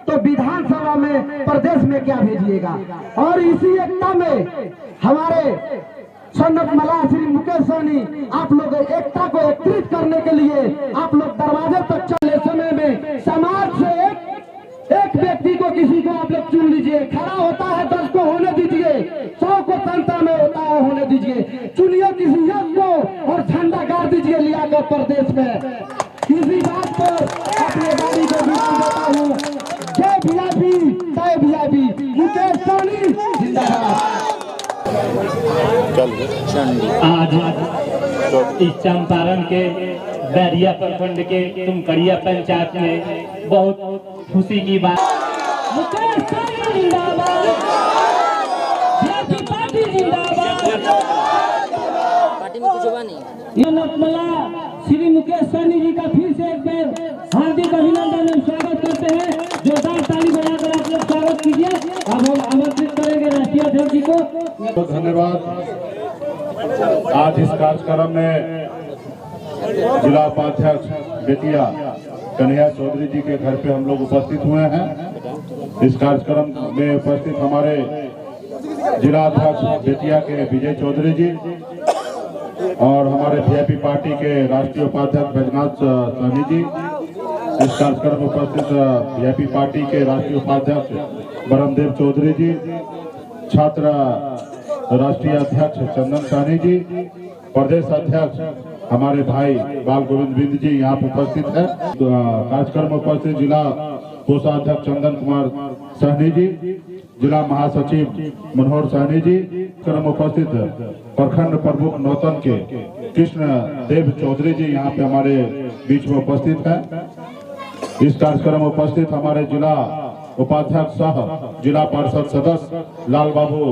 तो विधानसभा में प्रदेश में क्या भेजिएगा। और इसी एकता में हमारे सन्नत मल्लाह श्री मुकेश सहनी आप लोग एकता को एकत्रित करने के लिए आप लोग दरवाजे तक चले समय में समाज से एक व्यक्ति को किसी को आप लोग चुन लीजिए। खड़ा होता है 10 को होने दीजिए, 100 को संता में होता है होने दीजिए। चुनिए किसी एक को और झंडा गाड़ दीजिए लियाकर प्रदेश में। इसी बात पर अपने गाड़ी को विराम देता हूँ। जय वीआईपी, जय वीआईपी, मुकेश सहनी जिंदाबाद। आज इस चंपारण के बैरिया प्रखंड के तुमकड़िया पंचायत में बहुत खुशी की बात। मुकेश सहनी जिंदाबाद, पार्टी जिंदाबाद। पार्टी में कुछ हुआ नहीं। श्री मुकेश सहनी जी का फिर से एक बार हार्दिक अभिनंदन एवं स्वागत करते हैं। जोरदार ताली बजाकर आप लोग स्वागत कीजिए। अब हम आमंत्रित करेंगे राष्ट्रीय अध्यक्ष जी को। धन्यवाद। आज इस कार्यक्रम में जिला उपाध्यक्ष बेतिया कन्हैया चौधरी जी के घर पे हम लोग उपस्थित हुए हैं। इस कार्यक्रम में उपस्थित हमारे जिला अध्यक्ष बेतिया के विजय चौधरी जी और हमारे वीआईपी पार्टी के राष्ट्रीय उपाध्यक्ष बैजनाथ सहनी जी। इस कार्यक्रम में उपस्थित वीआईपी पार्टी के राष्ट्रीय उपाध्यक्ष बरमदेव चौधरी जी, छात्र राष्ट्रीय अध्यक्ष चंदन सहनी जी, प्रदेश अध्यक्ष हमारे भाई बाल गोविंद बिंद जी यहाँ पर उपस्थित है। कार्यक्रम में उपस्थित जिला कोषाध्यक्ष चंदन कुमार सहनी जी, जिला महासचिव मनोहर सहनी जी, कार्यक्रम में उपस्थित प्रखंड प्रमुख नौतन के कृष्ण देव चौधरी जी यहाँ पे हमारे बीच में उपस्थित है। इस कार्यक्रम में उपस्थित हमारे जिला उपाध्यक्ष सह जिला परिषद सदस्य लाल बाबू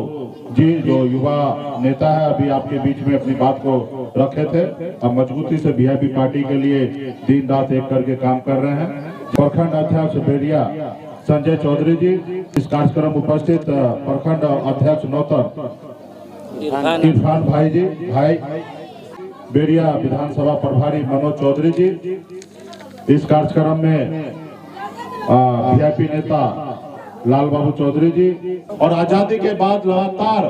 जी, जो युवा नेता है, अभी आपके बीच में अपनी बात को रखे थे। अब मजबूती से वीआईपी पार्टी के लिए दिन रात एक करके काम कर रहे हैं। प्रखंड अध्यक्ष बेरिया संजय चौधरी जी, इस कार्यक्रम में उपस्थित प्रखंड अध्यक्ष नौतन इरफान भाई जी, भाई बेरिया विधानसभा प्रभारी मनोज चौधरी जी, इस कार्यक्रम में वीआईपी नेता लाल बाबू चौधरी जी। और आजादी के बाद लगातार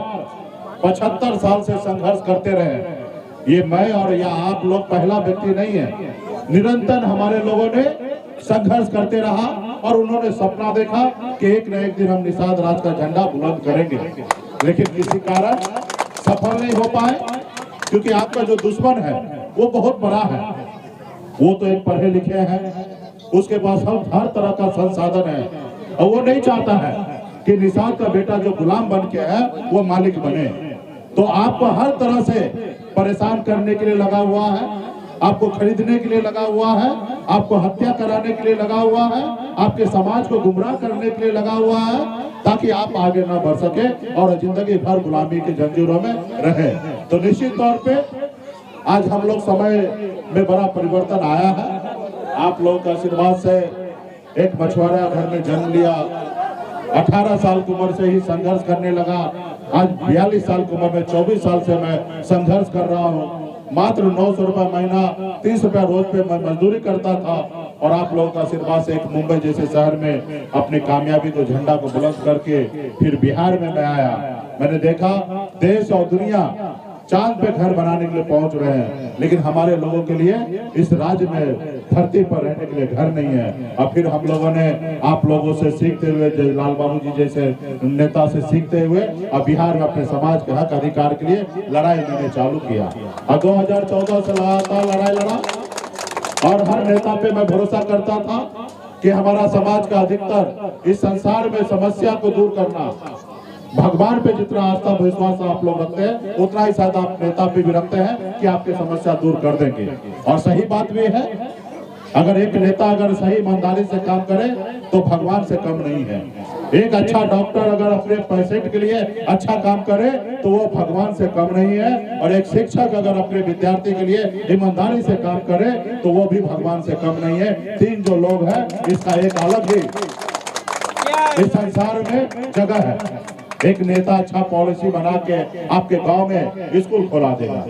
75 साल से संघर्ष करते रहे। ये मैं और या आप लोग पहला व्यक्ति नहीं है। निरंतर हमारे लोगों ने संघर्ष करते रहा और उन्होंने सपना देखा कि एक न एक दिन हम निषाद राज का झंडा बुलंद करेंगे, लेकिन किसी कारण सफल नहीं हो पाए, क्योंकि आपका जो दुश्मन है वो बहुत बड़ा है। वो तो एक पढ़े लिखे हैं, उसके पास हर तरह का संसाधन है, और वो नहीं चाहता है कि निषाद का बेटा जो गुलाम बन के है वो मालिक बने। तो आपको हर तरह से परेशान करने के लिए लगा हुआ है, आपको खरीदने के लिए लगा हुआ है, आपको हत्या कराने के लिए लगा हुआ है, आपके समाज को गुमराह करने के लिए लगा हुआ है, ताकि आप आगे न बढ़ सके और जिंदगी भर गुलामी के जंजीरों में रहे। तो निश्चित तौर पे आज हम लोग समय में बड़ा परिवर्तन आया है। आप लोगों के आशीर्वाद से एक मछुआरा घर में जन्म लिया, 18 साल की उम्र से ही संघर्ष करने लगा। आज 42 साल की उम्र में 24 साल से मैं संघर्ष कर रहा हूँ। मात्र 900 रुपए महीना, 30 रुपया रोज पे मैं मजदूरी करता था, और आप लोगों का आशीर्वाद से एक मुंबई जैसे शहर में अपनी कामयाबी को झंडा को बुलंद करके फिर बिहार में मैं आया। मैंने देखा देश और दुनिया चांद पे घर बनाने के लिए पहुंच रहे हैं, लेकिन हमारे लोगों के लिए इस राज्य में धरती पर रहने के लिए घर नहीं है। और फिर हम लोगों ने आप लोगों से सीखते हुए, लाल बाबू जी जैसे नेता से सीखते हुए और बिहार में अपने समाज के हक अधिकार के लिए लड़ाई मैंने चालू किया। और 2014 से लगातार लड़ाई लड़ा, और हर नेता पे मैं भरोसा करता था कि हमारा समाज का अधिकतर इस संसार में समस्या को दूर करना, भगवान पे जितना आस्था विश्वास आप लोग रखते हैं उतना ही शायद आप नेता पे भी रखते हैं कि आपकी समस्या दूर कर देंगे। और सही बात भी है, अगर एक नेता अगर सही ईमानदारी से काम करे तो भगवान से कम नहीं है। एक अच्छा डॉक्टर अगर अपने पेशेंट के लिए अच्छा काम करे तो वो भगवान से कम नहीं है, और एक शिक्षक अगर अपने विद्यार्थी के लिए ईमानदारी से काम करे तो वो भी भगवान से कम नहीं है। तीन जो लोग हैं, इसका एक अलग ही इस संसार में जगह है। एक नेता अच्छा पॉलिसी बना के आपके गांव में स्कूल खोला देगा,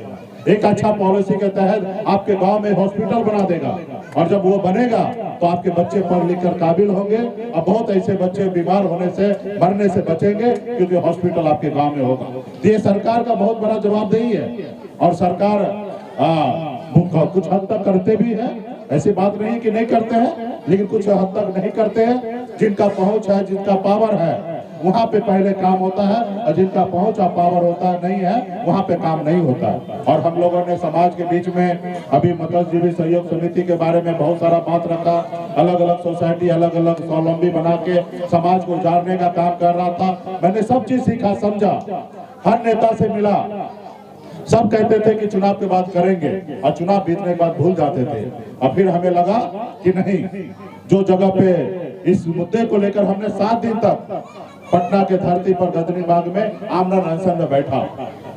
एक अच्छा पॉलिसी के तहत आपके गांव में हॉस्पिटल बना देगा, और जब वो बनेगा तो आपके बच्चे पढ़ लिख कर काबिल होंगे और बहुत ऐसे बच्चे बीमार होने से मरने से बचेंगे क्योंकि हॉस्पिटल आपके गांव में होगा। तो ये सरकार का बहुत बड़ा जवाबदेही है, और सरकार कुछ हद तक करते भी है, ऐसी बात नहीं कि नहीं करते हैं, लेकिन कुछ हद तक नहीं करते हैं। जिनका पहुंच है, जिनका पावर है, वहाँ पे पहले काम होता है, और जिनका पहुंच और पावर होता है नहीं है, वहाँ पे काम नहीं होता है। और हम लोगों ने समाज के बीच में अभी मत्स्यजीवी सहयोग समिति के बारे में बहुत सारा बात रखा, अलग अलग सोसाइटी, अलग अलग स्वावलंबी बना के समाज को उजारने का काम कर रहा था। मैंने सब चीज सीखा, समझा, हर नेता से मिला, सब कहते थे कि चुनाव के बाद करेंगे, और चुनाव बीतने के बाद भूल जाते थे। और फिर हमें लगा कि नहीं, जो जगह पे इस मुद्दे को लेकर हमने 7 दिन तक पटना के धरती पर गजनी बाग में आमरण अनशन में बैठा,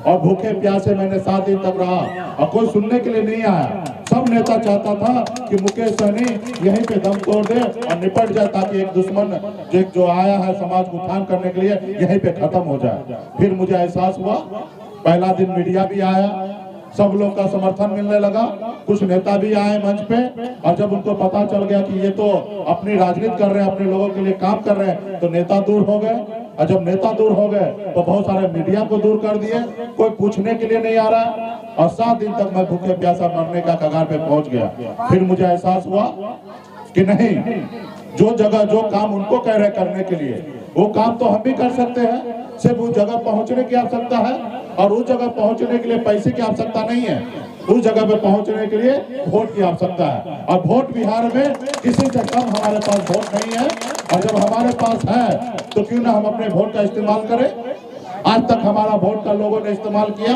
और भूखे प्यासे मैंने 7 दिन तक रहा, और कोई सुनने के लिए नहीं आया। सब नेता चाहता था कि मुकेश सहनी यहीं पे दम तोड़ दे और निपट जाए, ताकि एक दुश्मन जो आया है समाज को उत्थान करने के लिए यहीं पे खत्म हो जाए। फिर मुझे एहसास हुआ, पहला दिन मीडिया भी आया, सब लोग का समर्थन मिलने लगा, कुछ नेता भी आए मंच पे, और जब उनको पता चल गया कि ये तो अपनी राजनीति कर रहे हैं, अपने लोगों के लिए काम कर रहे हैं, तो नेता दूर हो गए। और जब नेता दूर हो गए तो बहुत सारे मीडिया को दूर कर दिए, कोई पूछने के लिए नहीं आ रहा, और 7 दिन तक मैं भूखे प्यासा मरने का कगार पे पहुंच गया। फिर मुझे एहसास हुआ कि नहीं, जो जगह जो काम उनको कह रहे करने के लिए, वो काम तो हम भी कर सकते हैं। सिर्फ उस जगह पहुंचने की आवश्यकता है, और उस जगह पहुंचने के लिए पैसे की आवश्यकता नहीं है, उस जगह पे पहुंचने के लिए वोट की आवश्यकता है। और वोट बिहार में किसी से कम हमारे पास वोट नहीं है, और जब हमारे पास है तो क्यों ना हम अपने वोट का इस्तेमाल करें। आज तक हमारा वोट का लोगों ने इस्तेमाल किया,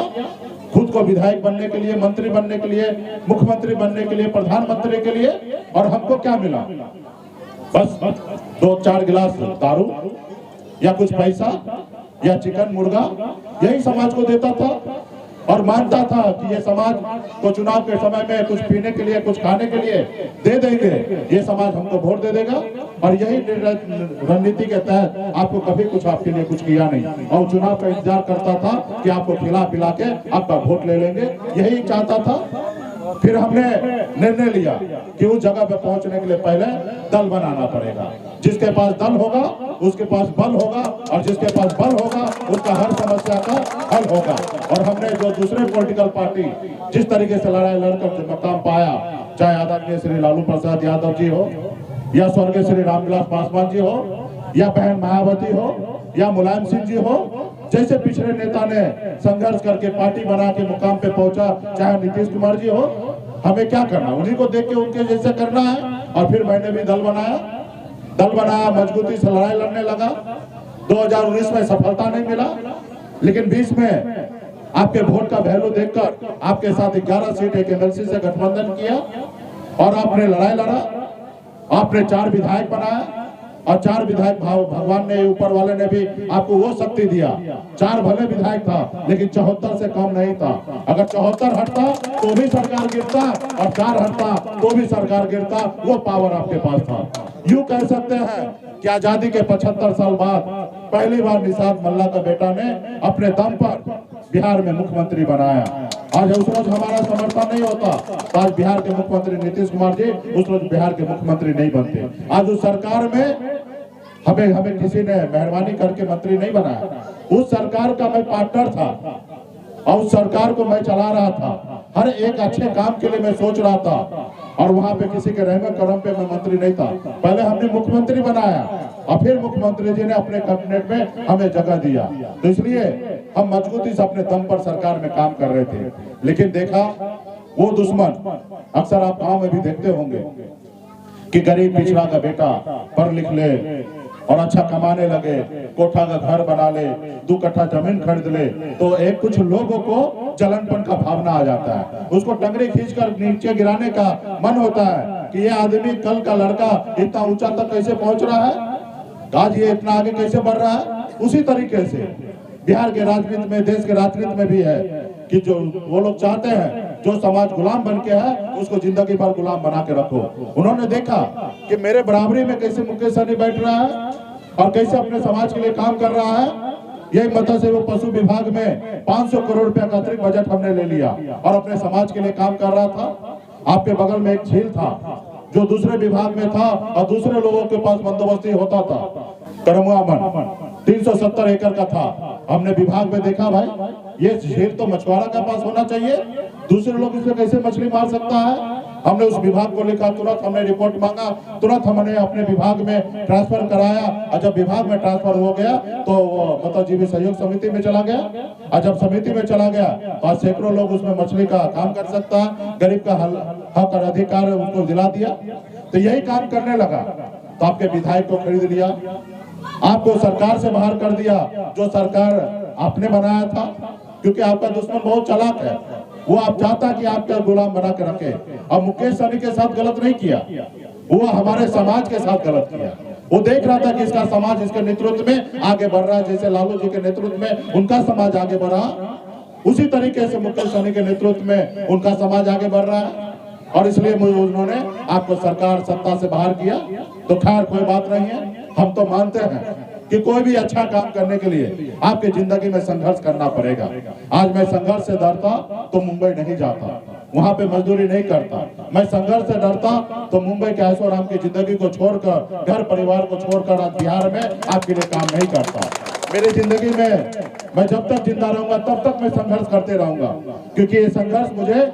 खुद को विधायक बनने के लिए, मंत्री बनने के लिए, मुख्यमंत्री बनने के लिए, प्रधानमंत्री के लिए, और हमको क्या मिला? बस 2-4 गिलास दारू या कुछ पैसा या चिकन मुर्गा, यही समाज को देता था, और मानता था कि ये समाज को चुनाव के समय में कुछ पीने के लिए, कुछ खाने के लिए दे देंगे, ये समाज हमको वोट दे देगा। और यही रणनीति के तहत आपको कभी कुछ आपके लिए कुछ किया नहीं, और चुनाव का इंतजार करता था कि आपको खिला पिला के आपका वोट ले लेंगे, यही चाहता था। फिर हमने निर्णय लिया कि उस जगह पे पहुंचने के लिए पहले दल बनाना पड़ेगा। जिसके पास दल होगा उसके पास बल होगा, और जिसके पास बल होगा उसका हर समस्या का हल होगा। और हमने जो दूसरे पॉलिटिकल पार्टी जिस तरीके से लड़ाई लड़कर जो मकाम पाया, चाहे आदरणीय श्री लालू प्रसाद यादव जी हो, या स्वर्गीय श्री रामविलास पासवान जी हो, या बहन मायावती हो, या मुलायम सिंह जी हो, जैसे पिछले नेता ने संघर्ष करके पार्टी बना के मुकाम पे पहुंचा, चाहे नीतीश कुमार जी हो, हमें क्या करना, उन्हीं को देख के उनके जैसे करना है। और फिर मैंने भी दल बनाया, मजबूती से लड़ाई लड़ने लगा। 2019 में सफलता नहीं मिला, लेकिन 20 में आपके वोट का वैल्यू देखकर आपके साथ 11 सीट एक एमएलसी से गठबंधन किया, और आपने लड़ाई लड़ा, आपने 4 विधायक बनाया, और 4 विधायक भगवान ने, ऊपर वाले ने भी आपको वो शक्ति दिया। 4 भले विधायक था, लेकिन 74 से कम नहीं था। अगर 74 हटता तो भी सरकार गिरता, और 4 हटता तो भी सरकार गिरता, वो पावर आपके पास था। यूं कह सकते हैं कि आजादी के 75 साल बाद पहली बार निषाद मल्ला का बेटा ने अपने दम पर बिहार में मुख्यमंत्री बनाया। आज उस रोज हमारा समर्थन नहीं होता तो आज बिहार के मुख्यमंत्री नीतीश कुमार जी उस रोज बिहार के मुख्यमंत्री नहीं बनते। आज उस सरकार में हमें किसी ने मेहरबानी करके मंत्री नहीं बनाया। उस सरकार का मैं पार्टनर था, और उस सरकार को मैं चला रहा था। हर एक अच्छे काम के लिए मैं सोच रहा था, और वहां पे किसी के रहमत करम पे मैं मंत्री नहीं था। पहले हमने मुख्यमंत्री बनाया, और फिर मुख्यमंत्री जी ने अपने कैबिनेट में हमें जगह दिया। तो इसलिए हम मजबूती से अपने दम पर सरकार में काम कर रहे थे। लेकिन देखा वो दुश्मन, अक्सर आप गांव में भी देखते होंगे कि गरीब पिछड़ा का बेटा पढ़ लिख ले और अच्छा कमाने लगे, कोठा का घर बना ले, 2 कट्ठा जमीन खरीद ले, तो एक कुछ लोगों को जलनपन का भावना आ जाता है। उसको टंगरी खींचकर नीचे गिराने का मन होता है कि ये आदमी, कल का लड़का इतना ऊंचा तक कैसे पहुंच रहा है, आज ये इतना आगे कैसे बढ़ रहा है। उसी तरीके से बिहार के राजनीति में, देश के राजनीति में भी है कि जो वो लोग चाहते हैं जो समाज गुलाम बन के है उसको जिंदगी भर गुलाम बना के रखो। उन्होंने देखा कि मेरे बराबरी में कैसे मुकेश सहनी बैठ रहा है और कैसे अपने समाज के लिए काम कर रहा है, यही मत्स्य एवं पशु विभाग में 500 करोड़ रुपया का अतिरिक्त बजट हमने ले लिया और अपने समाज के लिए काम कर रहा था। आपके बगल में एक झील था जो दूसरे विभाग में था और दूसरे लोगों के पास बंदोबस्ती होता था। करमुआ वन 370 एकड़ का था। हमने विभाग में देखा भाई ये झील तो मछुआरा के पास होना चाहिए, दूसरे लोग इसमें कैसे मछली मार सकता है। हमने उस विभाग को लिखा, तुरंत हमने रिपोर्ट मांगा, तुरंत हमने अपने विभाग में ट्रांसफर कराया और जब विभाग में ट्रांसफर हो गया तो मतलब जीवी सहयोग समिति में चला गया और जब समिति में चला गया तो आज सैकड़ों लोग उसमें मछली का काम कर सकता है, गरीब का हक और अधिकार उसको दिला दिया। तो यही काम करने लगा तो आपके विधायक को खरीद लिया, आपको सरकार से बाहर कर दिया जो सरकार आपने बनाया था, क्योंकि आपका दुश्मन बहुत चालाक है। वो आप चाहता कि आपका गुलाम बना के रखे। अब मुकेश सहनी के साथ गलत नहीं किया, वो हमारे समाज के साथ गलत किया। वो देख रहा था कि इसका समाज इसके नेतृत्व में आगे बढ़ रहा है, जैसे लालू जी के नेतृत्व में उनका समाज आगे बढ़ा, उसी तरीके से मुकेश सहनी के नेतृत्व में उनका समाज आगे बढ़ रहा है और इसलिए उन्होंने आपको सरकार सत्ता से बाहर किया। तो खैर कोई बात नहीं है, हम तो मानते हैं कि कोई भी अच्छा काम करने के लिए आपके जिंदगी में संघर्ष करना पड़ेगा। आज मैं संघर्ष से डरता तो मुंबई नहीं जाता, वहां पे मजदूरी नहीं करता। मैं संघर्ष से डरता तो मुंबई के ऐशोआराम की जिंदगी को छोड़कर, घर परिवार को छोड़कर आज बिहार में आपके लिए काम नहीं करता। मेरी जिंदगी में मैं जब तक जिंदा रहूंगा तब तक मैं संघर्ष करते रहूंगा, क्योंकि ये संघर्ष मुझे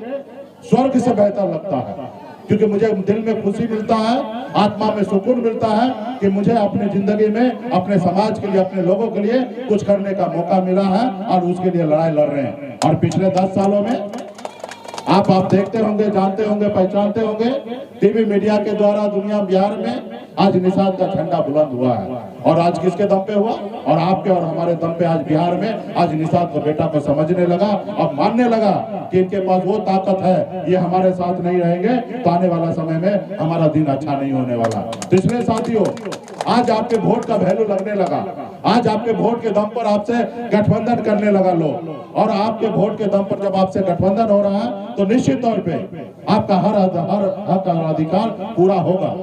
स्वर्ग से बेहतर लगता है, क्योंकि मुझे दिल में खुशी मिलता है, आत्मा में सुकून मिलता है कि मुझे अपने जिंदगी में अपने समाज के लिए, अपने लोगों के लिए कुछ करने का मौका मिला है और उसके लिए लड़ाई लड़ रहे हैं। और पिछले 10 सालों में आप देखते होंगे, जानते होंगे, पहचानते होंगे, टीवी मीडिया के द्वारा दुनिया बिहार में आज निषाद का झंडा बुलंद हुआ है। और आज किसके दम पे हुआ? और आपके और हमारे दम पे आज बिहार में आज निषाद को बेटा को समझने लगा और मानने लगा कि इनके पास वो ताकत है, ये हमारे साथ नहीं रहेंगे तो आने वाला समय में हमारा दिन अच्छा नहीं होने वाला। तो इसलिए साथियों, आज आपके वोट का वैल्यू लगने लगा, आज आपके वोट के दम पर आपसे गठबंधन करने लगा लोग, और आपके वोट के दम पर जब आपसे गठबंधन हो रहा है तो निश्चित तौर पे आपका हर हक और अधिकार पूरा होगा।